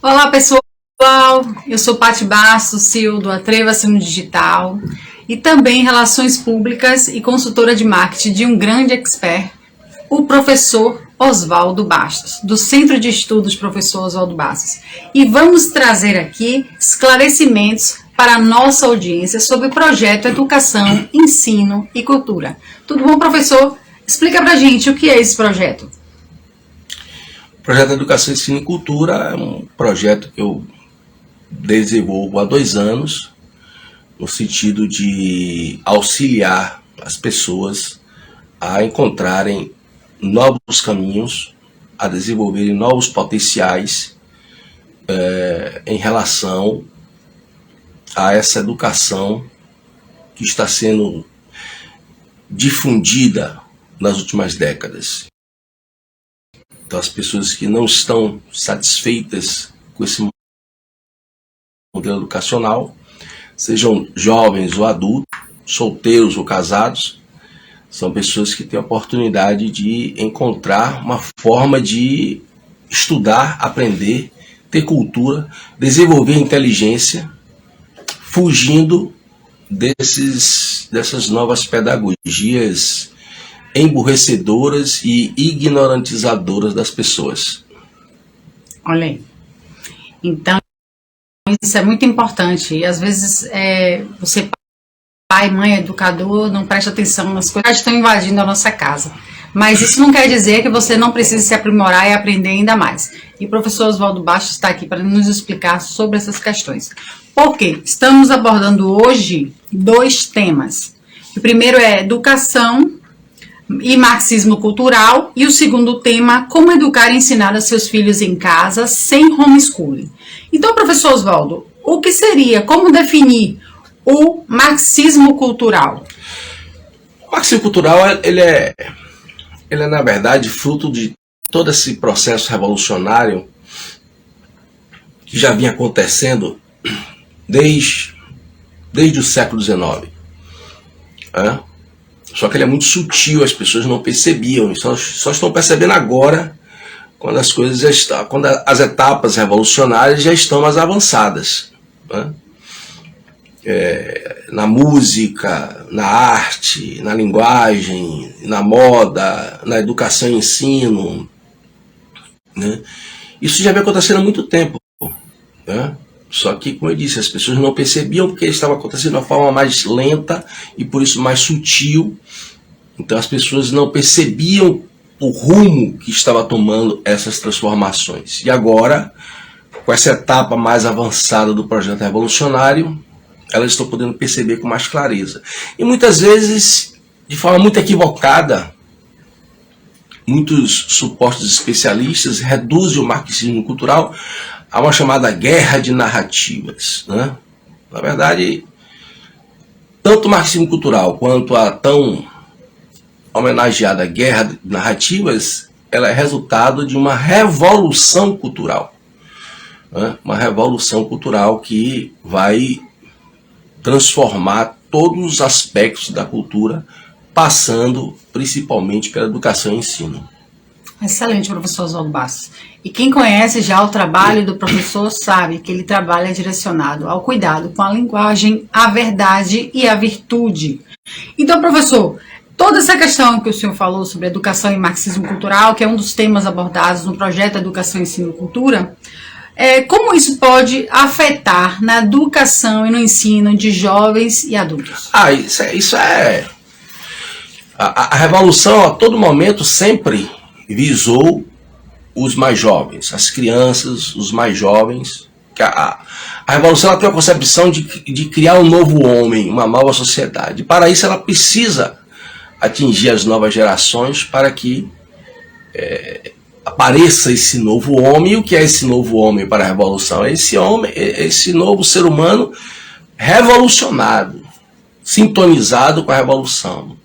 Olá, pessoal! Eu sou Paty Bastos, CEO do Atreva-se no Digital e também Relações Públicas e consultora de marketing de um grande expert, o professor Oswaldo Bastos, do Centro de Estudos Professor Oswaldo Bastos. E vamos trazer aqui esclarecimentos para a nossa audiência sobre o projeto Educação, Ensino e Cultura. Tudo bom, professor? Explica pra gente o que é esse projeto. O projeto Educação, Ensino e Cultura é um projeto que eu desenvolvo há 2 anos, no sentido de auxiliar as pessoas a encontrarem novos caminhos, a desenvolverem novos potenciais em relação a essa educação que está sendo difundida nas últimas décadas. Então, as pessoas que não estão satisfeitas com esse modelo educacional, sejam jovens ou adultos, solteiros ou casados, são pessoas que têm a oportunidade de encontrar uma forma de estudar, aprender, ter cultura, desenvolver inteligência, fugindo dessas novas pedagogias emburrecedoras e ignorantizadoras das pessoas. Olha aí. Então, isso é muito importante. E às vezes você, pai, mãe, educador, não presta atenção nas coisas que estão invadindo a nossa casa. Mas isso não quer dizer que você não precise se aprimorar e aprender ainda mais. E o professor Oswaldo Bastos está aqui para nos explicar sobre essas questões. Por quê? Estamos abordando hoje 2 temas. O primeiro é educação e marxismo cultural, e o segundo tema, como educar e ensinar a seus filhos em casa sem homeschooling. Então, professor Oswaldo, o que seria, como definir o marxismo cultural? O marxismo cultural, ele é na verdade fruto de todo esse processo revolucionário que já vinha acontecendo desde o século XIX. Só que ele é muito sutil, as pessoas não percebiam, só estão percebendo agora, quando as coisas já estão, quando as etapas revolucionárias já estão mais avançadas. Na música, na arte, na linguagem, na moda, na educação e ensino. Isso já vem acontecendo há muito tempo. Só que, como eu disse, as pessoas não percebiam porque estava acontecendo de uma forma mais lenta e por isso mais sutil. Então as pessoas não percebiam o rumo que estava tomando essas transformações. E agora, com essa etapa mais avançada do projeto revolucionário, elas estão podendo perceber com mais clareza. E muitas vezes, de forma muito equivocada, muitos supostos especialistas reduzem o marxismo cultural a uma chamada guerra de narrativas. Na verdade, tanto o marxismo cultural quanto a tão homenageada guerra de narrativas, ela é resultado de uma revolução cultural. Uma revolução cultural que vai transformar todos os aspectos da cultura, passando principalmente pela educação e ensino. Excelente, professor Oswaldo Bastos. E quem conhece já o trabalho do professor sabe que ele trabalha direcionado ao cuidado com a linguagem, a verdade e a virtude. Então, professor, toda essa questão que o senhor falou sobre educação e marxismo cultural, que é um dos temas abordados no projeto Educação, Ensino e Cultura, como isso pode afetar na educação e no ensino de jovens e adultos? Isso é... A revolução, a todo momento, sempre visou os mais jovens, as crianças, os mais jovens. A revolução, ela tem a concepção de criar um novo homem, uma nova sociedade. Para isso, ela precisa atingir as novas gerações para que apareça esse novo homem. E o que é esse novo homem para a revolução? É esse novo ser humano revolucionado, sintonizado com a revolução,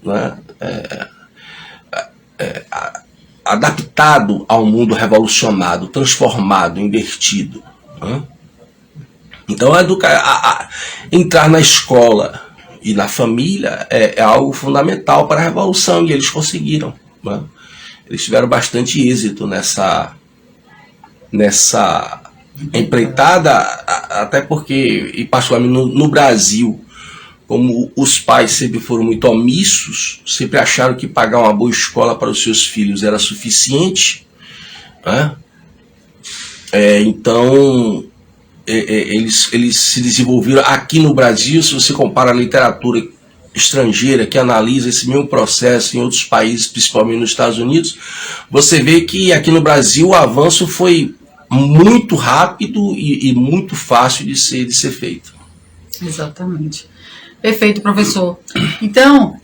adaptado ao mundo revolucionado, transformado, invertido. Então, entrar na escola e na família é algo fundamental para a revolução, e eles conseguiram. Eles tiveram bastante êxito nessa empreitada, até porque, e particularmente no Brasil, como os pais sempre foram muito omissos, sempre acharam que pagar uma boa escola para os seus filhos era suficiente, né? Então, eles se desenvolveram aqui no Brasil. Se você compara a literatura estrangeira que analisa esse mesmo processo em outros países, principalmente nos Estados Unidos, você vê que aqui no Brasil o avanço foi muito rápido e muito fácil de ser feito. Exatamente. Perfeito, professor. Então,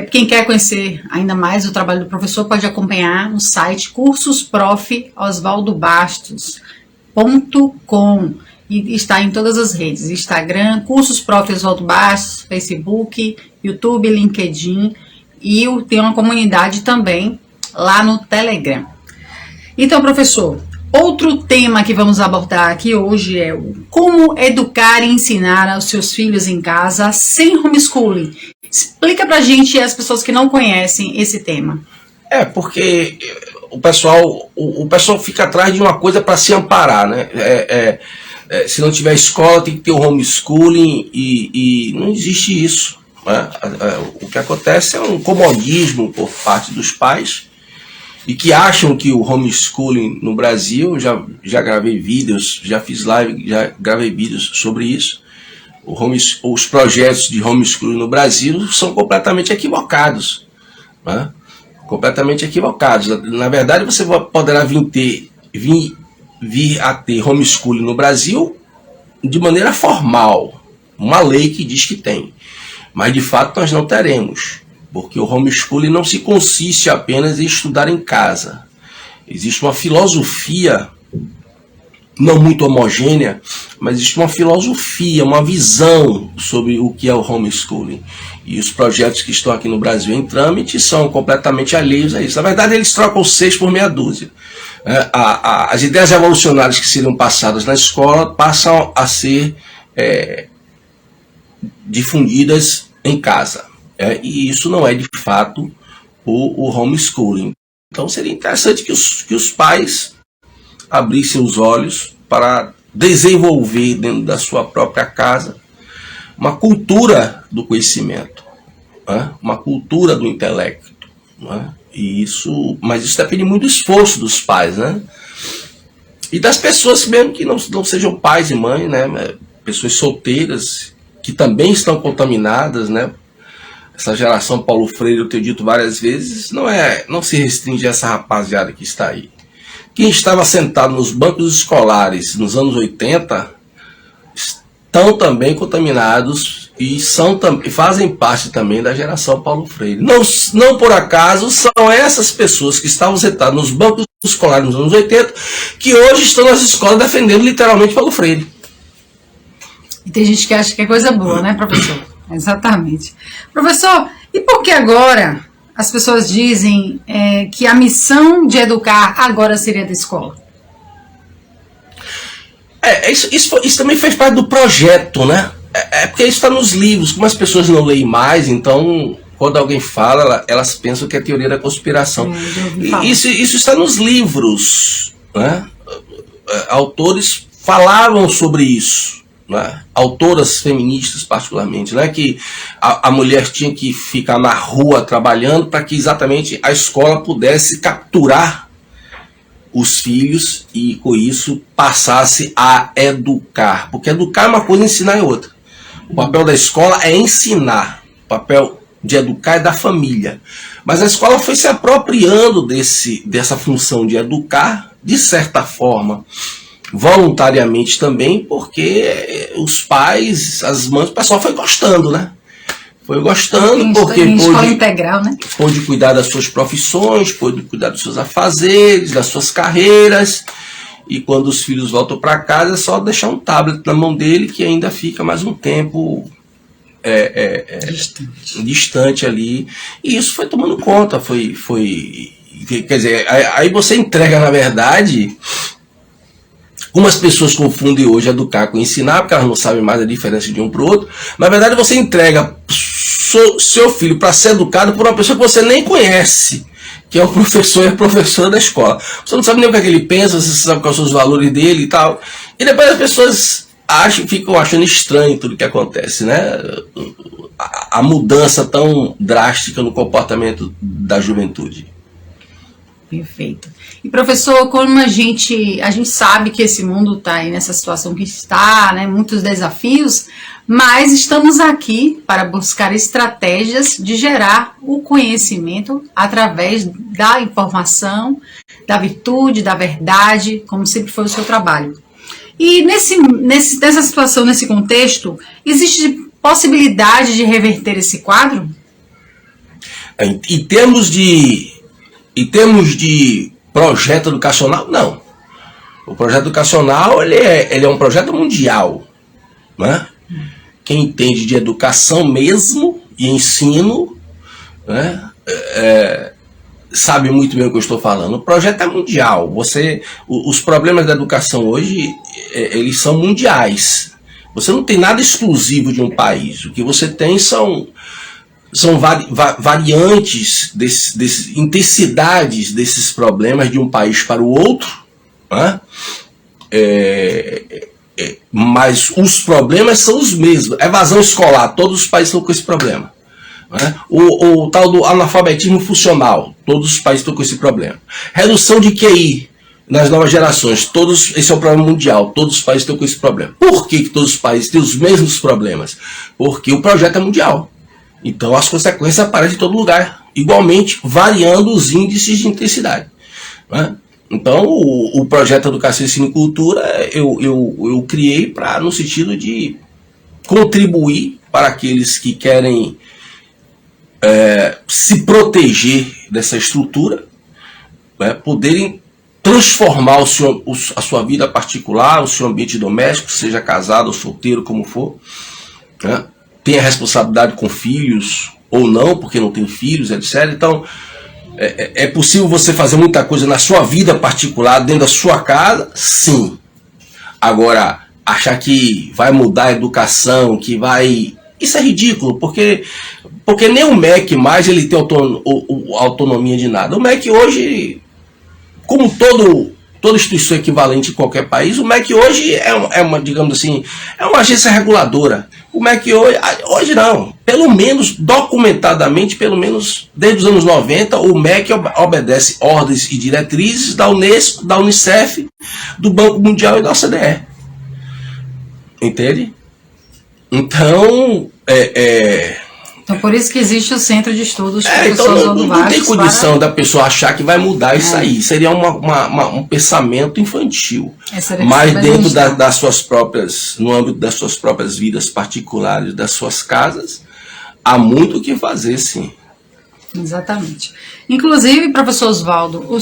quem quer conhecer ainda mais o trabalho do professor pode acompanhar no site cursosprofosvaldobastos.com e está em todas as redes, Instagram, Cursos Prof. Oswaldo Bastos, Facebook, YouTube, LinkedIn, e tem uma comunidade também lá no Telegram. Então, professor, outro tema que vamos abordar aqui hoje é como educar e ensinar aos seus filhos em casa sem homeschooling. Explica pra gente, as pessoas que não conhecem esse tema. Porque o pessoal fica atrás de uma coisa para se amparar, né? Se não tiver escola, tem que ter o homeschooling, e não existe isso, né? O que acontece é um comodismo por parte dos pais, e que acham que o homeschooling no Brasil, já gravei vídeos, já fiz live, já gravei vídeos sobre isso, os projetos de homeschooling no Brasil são completamente equivocados, né? Completamente equivocados. Na verdade, você poderá vir a ter homeschooling no Brasil de maneira formal, uma lei que diz que tem, mas de fato nós não teremos, porque o homeschooling não se consiste apenas em estudar em casa. Existe uma filosofia, não muito homogênea, mas existe uma filosofia, uma visão sobre o que é o homeschooling. E os projetos que estão aqui no Brasil em trâmite são completamente alheios a isso. Na verdade, eles trocam 6 por meia dúzia. As ideias revolucionárias que seriam passadas na escola passam a ser difundidas em casa. E isso não é de fato o homeschooling. Então seria interessante que os pais abrissem os olhos para desenvolver dentro da sua própria casa uma cultura do conhecimento, uma cultura do intelecto, mas isso depende muito do esforço dos pais, né? E das pessoas mesmo que não sejam pais e mães, né? Pessoas solteiras que também estão contaminadas, né? Essa geração Paulo Freire, eu tenho dito várias vezes, não se restringe a essa rapaziada que está aí. Quem estava sentado nos bancos escolares nos anos 80 estão também contaminados e fazem parte também da geração Paulo Freire. Não por acaso são essas pessoas que estavam sentadas nos bancos escolares nos anos 80 que hoje estão nas escolas defendendo literalmente Paulo Freire. E tem gente que acha que é coisa boa, né, professor? Exatamente. Professor, e por que agora as pessoas dizem que a missão de educar agora seria da escola? Isso também fez parte do projeto, né? Porque isso está nos livros. Como as pessoas não leem mais, então quando alguém fala, elas pensam que é teoria da conspiração. Isso está nos livros, né? Autores falavam sobre isso. Né? Autoras feministas particularmente, né? Que a mulher tinha que ficar na rua trabalhando para que exatamente a escola pudesse capturar os filhos e com isso passasse a educar, porque educar é uma coisa, ensinar é outra. O papel da escola é ensinar, o papel de educar é da família, mas a escola foi se apropriando dessa função de educar, de certa forma voluntariamente também, porque os pais, as mães, o pessoal foi gostando, né? Foi gostando porque pôde cuidar das suas profissões, pôde cuidar dos seus afazeres, das suas carreiras, e quando os filhos voltam para casa é só deixar um tablet na mão dele que ainda fica mais um tempo distante ali, e isso foi tomando conta, quer dizer, aí você entrega, na verdade. Como as pessoas confundem hoje educar com ensinar, porque elas não sabem mais a diferença de um para o outro. Na verdade, você entrega seu filho para ser educado por uma pessoa que você nem conhece, que é o professor e a professora da escola. Você não sabe nem o que é que ele pensa, você sabe quais são os valores dele e tal. E depois as pessoas ficam achando estranho tudo que acontece, né? A mudança tão drástica no comportamento da juventude. Perfeito. E professor, como a gente sabe que esse mundo está aí nessa situação que está, né, muitos desafios, mas estamos aqui para buscar estratégias de gerar o conhecimento através da informação, da virtude, da verdade, como sempre foi o seu trabalho. E nessa situação, nesse contexto, existe possibilidade de reverter esse quadro? Em termos de projeto educacional, não. O projeto educacional ele é um projeto mundial, né? Quem entende de educação mesmo e ensino, né, sabe muito bem o que eu estou falando. O projeto é mundial. Os problemas da educação hoje eles são mundiais. Você não tem nada exclusivo de um país. O que você tem são variantes, intensidades desses problemas de um país para o outro, né? Mas os problemas são os mesmos. Evasão escolar, todos os países estão com esse problema, né? O tal do analfabetismo funcional, todos os países estão com esse problema. Redução de QI nas novas gerações, esse é um problema mundial, todos os países estão com esse problema. Por que todos os países têm os mesmos problemas? Porque o projeto é mundial. Então as consequências aparecem em todo lugar, igualmente variando os índices de intensidade, né? Então o projeto Educação, Ensino e Cultura eu criei no sentido de contribuir para aqueles que querem se proteger dessa estrutura, né, poderem transformar a sua vida particular, o seu ambiente doméstico, seja casado ou solteiro, como for, né? Tem a responsabilidade com filhos ou não, porque não tem filhos, etc. Então, é possível você fazer muita coisa na sua vida particular, dentro da sua casa? Sim. Agora, achar que vai mudar a educação, que vai... Isso é ridículo, porque nem o MEC mais ele tem autonomia de nada. O MEC hoje, como toda instituição equivalente em qualquer país, o MEC hoje é uma, digamos assim, é uma agência reguladora. O MEC hoje não, pelo menos documentadamente, pelo menos desde os anos 90, o MEC obedece ordens e diretrizes da Unesco, da Unicef, do Banco Mundial e da OCDE. Entende? Então, Então, por isso que existe o Centro de Estudos então não tem condição da pessoa achar que vai mudar isso aí. Seria um pensamento infantil. Mas dentro das suas próprias, no âmbito das suas próprias vidas particulares, das suas casas, há muito o que fazer, sim. Exatamente. Inclusive, professor Oswaldo, o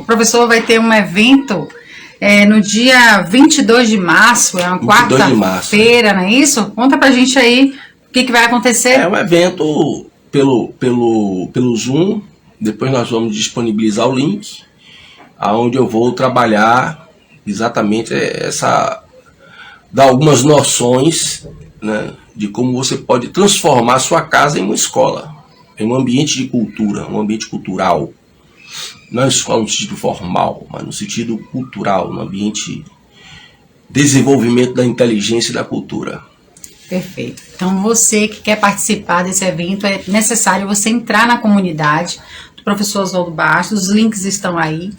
professor vai ter um evento no dia 22 de março, é uma quarta-feira, não é isso? Conta pra gente aí o que vai acontecer. É um evento pelo Zoom, depois nós vamos disponibilizar o link, aonde eu vou trabalhar exatamente dar algumas noções, né, de como você pode transformar a sua casa em uma escola, em um ambiente de cultura, um ambiente cultural. Não é escola no sentido formal, mas no sentido cultural, no ambiente de desenvolvimento da inteligência e da cultura. Perfeito. Então, você que quer participar desse evento, é necessário você entrar na comunidade do professor Oswaldo Bastos, os links estão aí.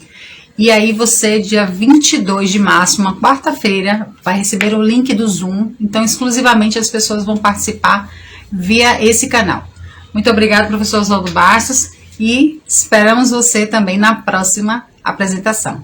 E aí você, dia 22 de março, uma quarta-feira, vai receber o link do Zoom. Então, exclusivamente as pessoas vão participar via esse canal. Muito obrigada, professor Oswaldo Bastos. E esperamos você também na próxima apresentação.